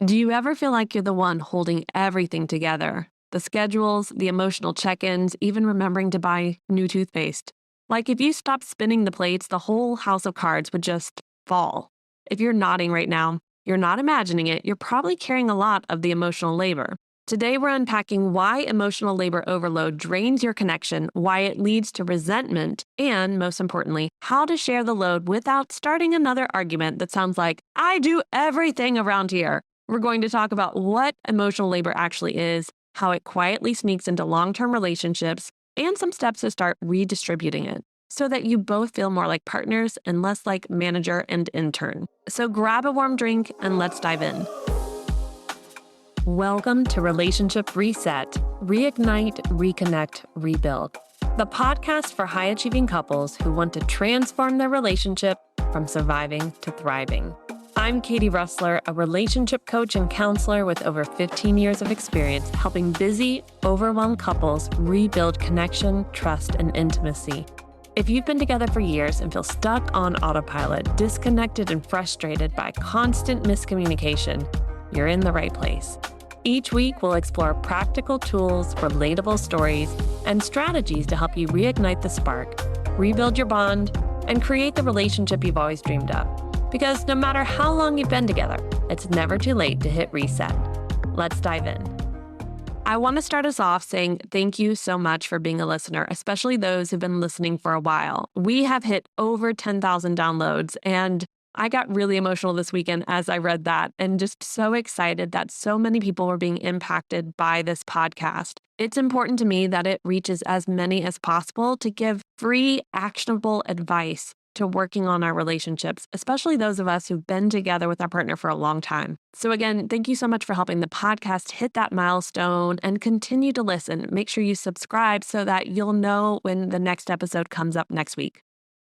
Do you ever feel like you're the one holding everything together? The schedules, the emotional check ins, even remembering to buy new toothpaste. Like if you stopped spinning the plates, the whole house of cards would just fall. If you're nodding right now, you're not imagining it, you're probably carrying a lot of the emotional labor. Today, we're unpacking why emotional labor overload drains your connection, why it leads to resentment, and most importantly, how to share the load without starting another argument that sounds like, I do everything around here. We're going to talk about what emotional labor actually is, how it quietly sneaks into long term relationships, and some steps to start redistributing it so that you both feel more like partners and less like manager and intern. So grab a warm drink and let's dive in. Welcome to Relationship Reset, Reignite, Reconnect, Rebuild, the podcast for high achieving couples who want to transform their relationship from surviving to thriving. I'm Katie Russler, a relationship coach and counselor with over 15 years of experience helping busy, overwhelmed couples rebuild connection, trust, and intimacy. If you've been together for years and feel stuck on autopilot, disconnected and frustrated by constant miscommunication, you're in the right place. Each week, we'll explore practical tools, relatable stories, and strategies to help you reignite the spark, rebuild your bond, and create the relationship you've always dreamed of. Because no matter how long you've been together, it's never too late to hit reset. Let's dive in. I want to start us off saying thank you so much for being a listener, especially those who've been listening for a while. We have hit over 10,000 downloads, and I got really emotional this weekend as I read that and just so excited that so many people were being impacted by this podcast. It's important to me that it reaches as many as possible to give free, actionable advice to working on our relationships, especially those of us who've been together with our partner for a long time. So again, thank you so much for helping the podcast hit that milestone and continue to listen. Make sure you subscribe so that you'll know when the next episode comes up next week.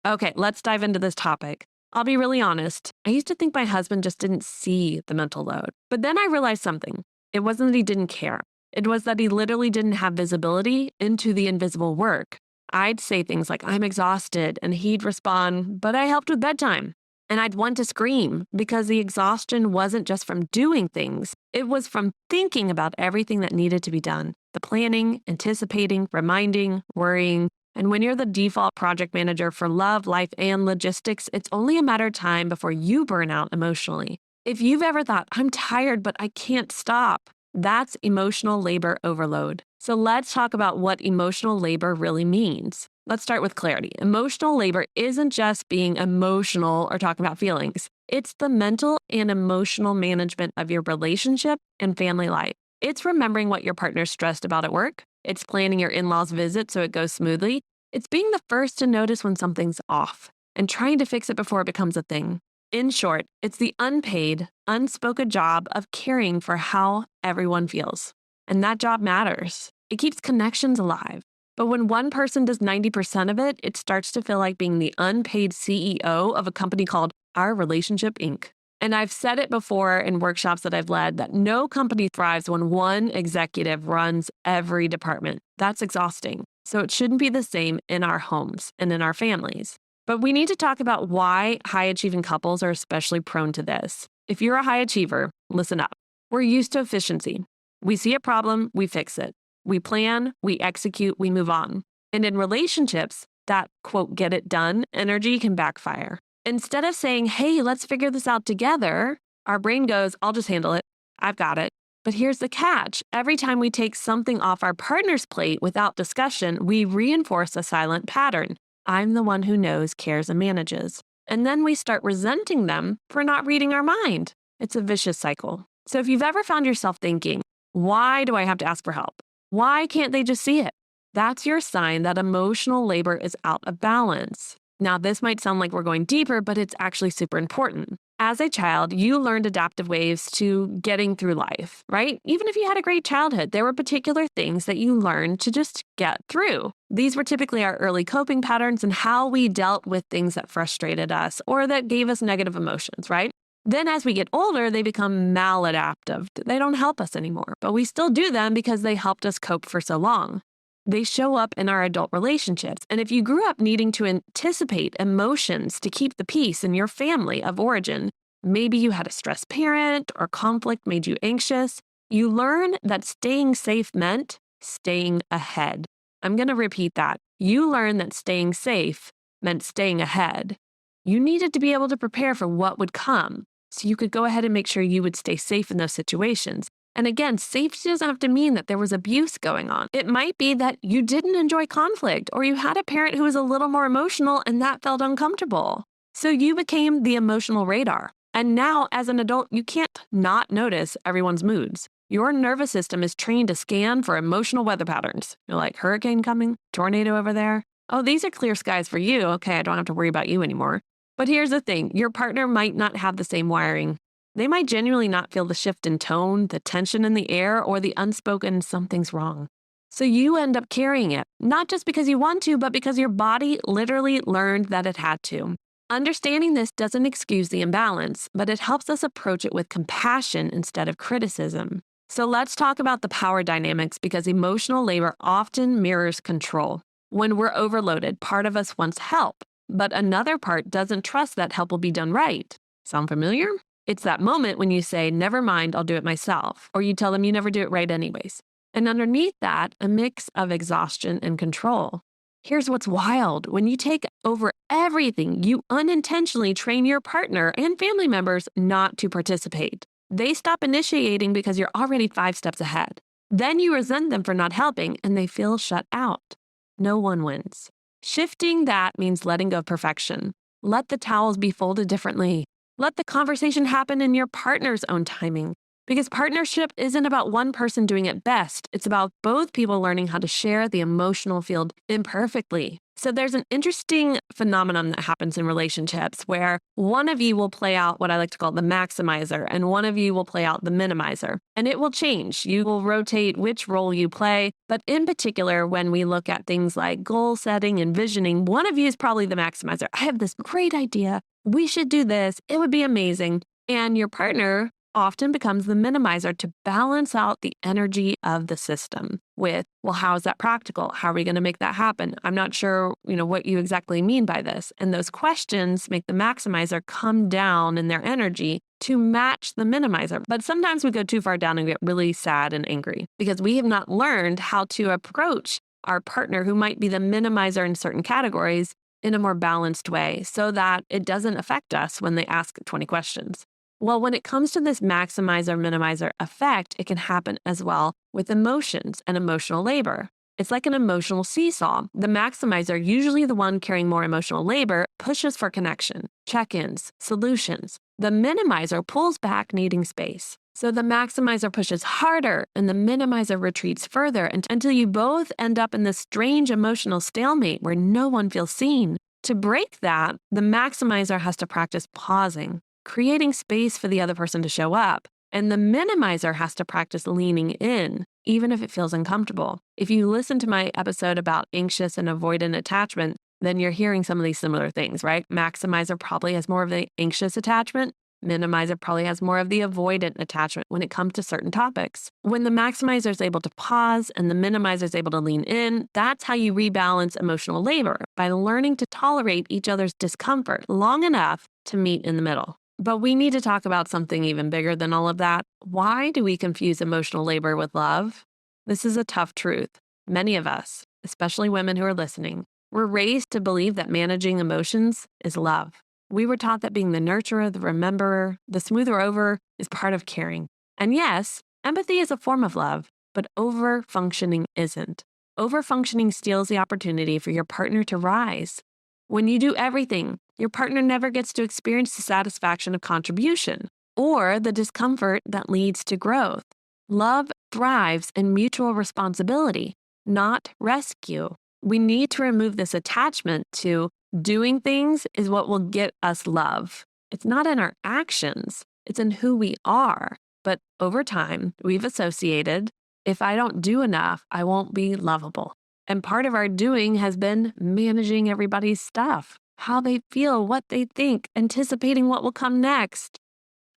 Okay, let's dive into this topic. I'll be really honest. I used to think my husband just didn't see the mental load. But then I realized something. It wasn't that he didn't care. It was that he literally didn't have visibility into the invisible work. I'd say things like, I'm exhausted, and he'd respond, but I helped with bedtime. And I'd want to scream because the exhaustion wasn't just from doing things. It was from thinking about everything that needed to be done. The planning, anticipating, reminding, worrying. And when you're the default project manager for love, life, and logistics, it's only a matter of time before you burn out emotionally. If you've ever thought, I'm tired, but I can't stop, that's emotional labor overload. So let's talk about what emotional labor really means. Let's start with clarity. Emotional labor isn't just being emotional or talking about feelings. It's the mental and emotional management of your relationship and family life. It's remembering what your partner's stressed about at work. It's planning your in-laws' visit so it goes smoothly. It's being the first to notice when something's off and trying to fix it before it becomes a thing. In short, it's the unpaid, unspoken job of caring for how everyone feels. And that job matters. It keeps connections alive. But when one person does 90% of it, it starts to feel like being the unpaid CEO of a company called Our Relationship Inc. And I've said it before in workshops that I've led that no company thrives when one executive runs every department. That's exhausting. So it shouldn't be the same in our homes and in our families. But we need to talk about why high-achieving couples are especially prone to this. If you're a high achiever, listen up. We're used to efficiency. We see a problem, we fix it. We plan, we execute, we move on. And in relationships, that, quote, get it done energy can backfire. Instead of saying, hey, let's figure this out together, our brain goes, I'll just handle it. I've got it. But here's the catch. Every time we take something off our partner's plate without discussion, we reinforce a silent pattern. I'm the one who knows, cares, and manages. And then we start resenting them for not reading our mind. It's a vicious cycle. So if you've ever found yourself thinking, why do I have to ask for help? Why can't they just see it? That's your sign that emotional labor is out of balance. Now, this might sound like we're going deeper, but it's actually super important. As a child, you learned adaptive ways to getting through life, right? Even if you had a great childhood, there were particular things that you learned to just get through. These were typically our early coping patterns and how we dealt with things that frustrated us or that gave us negative emotions, right? Then as we get older, they become maladaptive. They don't help us anymore, but we still do them because they helped us cope for so long. They show up in our adult relationships. And if you grew up needing to anticipate emotions to keep the peace in your family of origin, Maybe you had a stressed parent or conflict made you anxious. You learn that staying safe meant staying ahead. I'm going to repeat that. You learn that staying safe meant staying ahead. You needed to be able to prepare for what would come so you could go ahead and make sure you would stay safe in those situations. And again, safety doesn't have to mean that there was abuse going on. It might be that you didn't enjoy conflict or you had a parent who was a little more emotional and that felt uncomfortable. So you became the emotional radar. And now, as an adult, you can't not notice everyone's moods. Your nervous system is trained to scan for emotional weather patterns. You're like, hurricane coming, tornado over there. Oh, these are clear skies for you. Okay, I don't have to worry about you anymore. But here's the thing. Your partner might not have the same wiring. They might genuinely not feel the shift in tone, the tension in the air, or the unspoken something's wrong. So you end up carrying it, not just because you want to, but because your body literally learned that it had to. Understanding this doesn't excuse the imbalance, but it helps us approach it with compassion instead of criticism. So let's talk about the power dynamics because emotional labor often mirrors control. When we're overloaded, part of us wants help, but another part doesn't trust that help will be done right. Sound familiar? It's that moment when you say, never mind, I'll do it myself, or you tell them you never do it right anyways. And underneath that, a mix of exhaustion and control. Here's what's wild. When you take over everything, you unintentionally train your partner and family members not to participate. They stop initiating because you're already 5 steps ahead. Then you resent them for not helping and they feel shut out. No one wins. Shifting that means letting go of perfection. Let the towels be folded differently. Let the conversation happen in your partner's own timing. Because partnership isn't about one person doing it best. It's about both people learning how to share the emotional field imperfectly. So there's an interesting phenomenon that happens in relationships where one of you will play out what I like to call the maximizer and one of you will play out the minimizer. And it will change. You will rotate which role you play. But in particular, when we look at things like goal setting and visioning, one of you is probably the maximizer. I have this great idea. We should do this. It would be amazing. And your partner often becomes the minimizer to balance out the energy of the system with, well, how is that practical? How are we going to make that happen? I'm not sure, what you exactly mean by this. And those questions make the maximizer come down in their energy to match the minimizer. But sometimes we go too far down and get really sad and angry because we have not learned how to approach our partner who might be the minimizer in certain categories in a more balanced way so that it doesn't affect us when they ask 20 questions. Well, when it comes to this maximizer-minimizer effect, it can happen as well with emotions and emotional labor. It's like an emotional seesaw. The maximizer, usually the one carrying more emotional labor, pushes for connection, check-ins, solutions. The minimizer pulls back, needing space. So the maximizer pushes harder and the minimizer retreats further until you both end up in this strange emotional stalemate where no one feels seen. To break that, the maximizer has to practice pausing, creating space for the other person to show up. And the minimizer has to practice leaning in, even if it feels uncomfortable. If you listen to my episode about anxious and avoidant attachment, then you're hearing some of these similar things, right? Maximizer probably has more of the anxious attachment. Minimizer probably has more of the avoidant attachment when it comes to certain topics. When the maximizer is able to pause and the minimizer is able to lean in, that's how you rebalance emotional labor, by learning to tolerate each other's discomfort long enough to meet in the middle. But we need to talk about something even bigger than all of that. Why do we confuse emotional labor with love? This is a tough truth. Many of us, especially women who are listening, were raised to believe that managing emotions is love. We were taught that being the nurturer, the rememberer, the smoother over is part of caring. And yes, empathy is a form of love, but over-functioning isn't. Over-functioning steals the opportunity for your partner to rise. When you do everything, your partner never gets to experience the satisfaction of contribution or the discomfort that leads to growth. Love thrives in mutual responsibility, not rescue. We need to remove this attachment to doing things is what will get us love. It's not in our actions, it's in who we are. But over time, we've associated, if I don't do enough, I won't be lovable. And part of our doing has been managing everybody's stuff, how they feel, what they think, anticipating what will come next.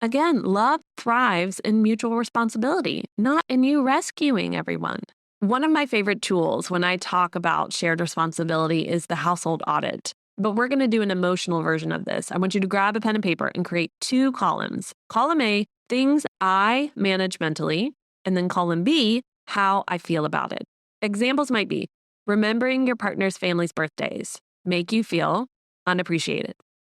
Again, love thrives in mutual responsibility, not in you rescuing everyone. One of my favorite tools when I talk about shared responsibility is the household audit. But we're going to do an emotional version of this. I want you to grab a pen and paper and create 2 columns. Column A, things I manage mentally, and then column B, how I feel about it. Examples might be remembering your partner's family's birthdays make you feel unappreciated.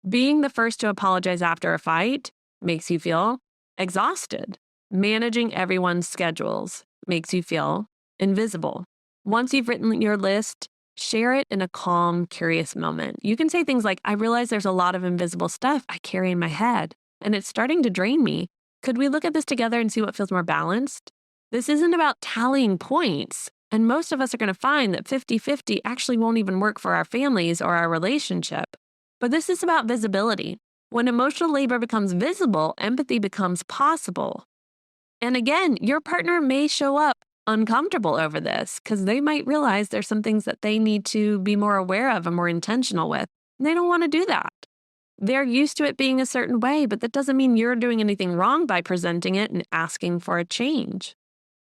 Being the first to apologize after a fight makes you feel exhausted. Managing everyone's schedules makes you feel invisible. Once you've written your list, share it in a calm, curious moment. You can say things like, I realize there's a lot of invisible stuff I carry in my head, and it's starting to drain me. Could we look at this together and see what feels more balanced? This isn't about tallying points. And most of us are going to find that 50-50 actually won't even work for our families or our relationship. But this is about visibility. When emotional labor becomes visible, empathy becomes possible. And again, your partner may show up uncomfortable over this because they might realize there's some things that they need to be more aware of and more intentional with. And they don't want to do that. They're used to it being a certain way, but that doesn't mean you're doing anything wrong by presenting it and asking for a change.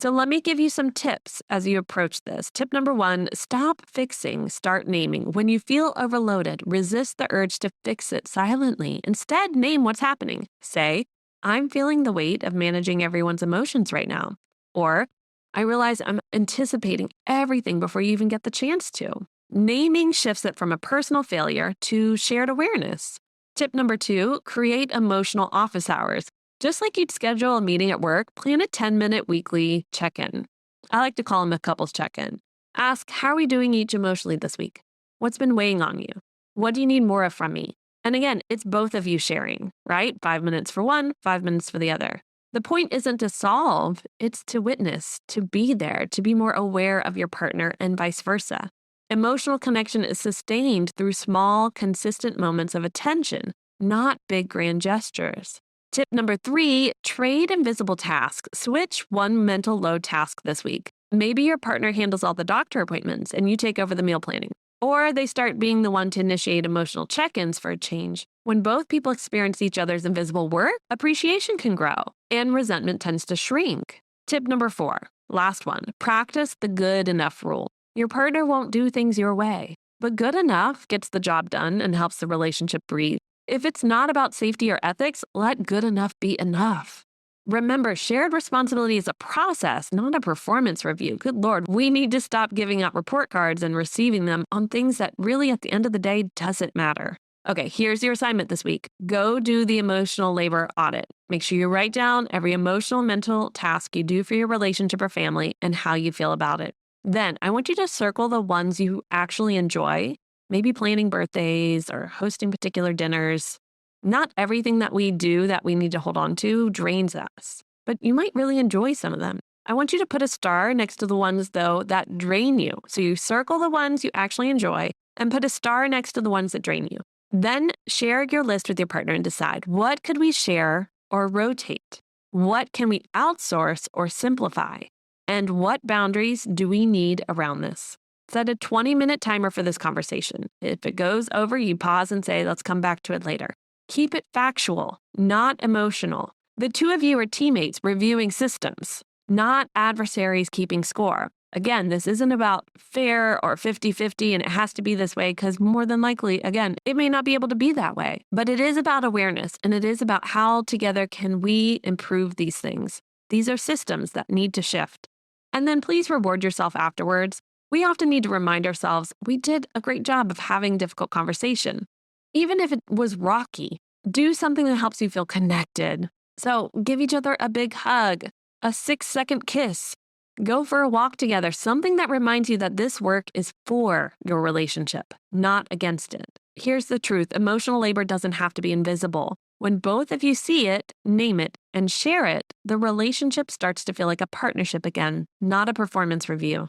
So let me give you some tips as you approach this. Tip number 1, stop fixing, start naming. When you feel overloaded, resist the urge to fix it silently. Instead, name what's happening. Say, I'm feeling the weight of managing everyone's emotions right now. Or, I realize I'm anticipating everything before you even get the chance to. Naming shifts it from a personal failure to shared awareness. Tip number 2, create emotional office hours. Just like you'd schedule a meeting at work, plan a 10-minute weekly check-in. I like to call them a couples check-in. Ask, how are we doing each emotionally this week? What's been weighing on you? What do you need more of from me? And again, it's both of you sharing, right? 5 minutes for one, 5 minutes for the other. The point isn't to solve, it's to witness, to be there, to be more aware of your partner and vice versa. Emotional connection is sustained through small, consistent moments of attention, not big, grand gestures. Tip number 3, trade invisible tasks. Switch one mental load task this week. Maybe your partner handles all the doctor appointments and you take over the meal planning. Or they start being the one to initiate emotional check-ins for a change. When both people experience each other's invisible work, appreciation can grow and resentment tends to shrink. Tip number 4, last one, practice the good enough rule. Your partner won't do things your way, but good enough gets the job done and helps the relationship breathe. If it's not about safety or ethics, let good enough be enough. Remember, shared responsibility is a process, not a performance review. Good Lord, we need to stop giving out report cards and receiving them on things that really at the end of the day doesn't matter. Okay, here's your assignment this week. Go do the emotional labor audit. Make sure you write down every emotional mental task you do for your relationship or family and how you feel about it. Then I want you to circle the ones you actually enjoy. Maybe planning birthdays or hosting particular dinners. Not everything that we do that we need to hold on to drains us, but you might really enjoy some of them. I want you to put a star next to the ones, though, that drain you. So you circle the ones you actually enjoy and put a star next to the ones that drain you. Then share your list with your partner and decide, what could we share or rotate? What can we outsource or simplify? And what boundaries do we need around this? Set a 20-minute timer for this conversation. If it goes over, you pause and say, let's come back to it later. Keep it factual, not emotional. The two of you are teammates reviewing systems, not adversaries keeping score. Again, this isn't about fair or 50-50 and it has to be this way because more than likely, again, it may not be able to be that way. But it is about awareness and it is about how together can we improve these things. These are systems that need to shift. And then please reward yourself afterwards. We often need to remind ourselves we did a great job of having difficult conversation. Even if it was rocky, do something that helps you feel connected. So give each other a big hug, a 6-second kiss, go for a walk together, something that reminds you that this work is for your relationship, not against it. Here's the truth. Emotional labor doesn't have to be invisible. When both of you see it, name it, and share it, the relationship starts to feel like a partnership again, not a performance review.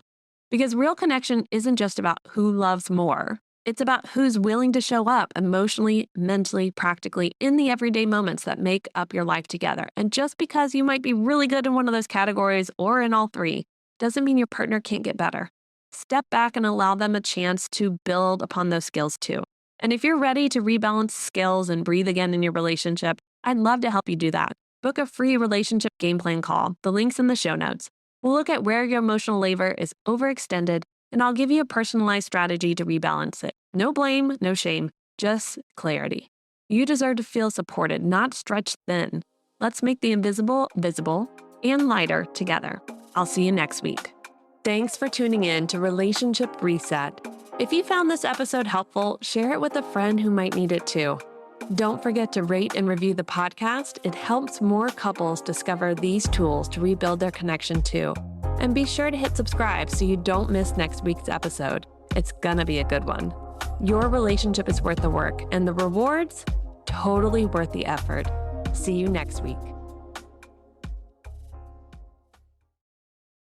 Because real connection isn't just about who loves more. It's about who's willing to show up emotionally, mentally, practically in the everyday moments that make up your life together. And just because you might be really good in one of those categories or in all three, doesn't mean your partner can't get better. Step back and allow them a chance to build upon those skills too. And if you're ready to rebalance skills and breathe again in your relationship, I'd love to help you do that. Book a free relationship game plan call. The link's in the show notes. We'll look at where your emotional labor is overextended, and I'll give you a personalized strategy to rebalance it. No blame, no shame, just clarity. You deserve to feel supported, not stretched thin. Let's make the invisible visible and lighter together. I'll see you next week. Thanks for tuning in to Relationship Reset. If you found this episode helpful, share it with a friend who might need it too. Don't forget to rate and review the podcast. It helps more couples discover these tools to rebuild their connection too. And be sure to hit subscribe so you don't miss next week's episode. It's gonna be a good one. Your relationship is worth the work, and the rewards, totally worth the effort. See you next week.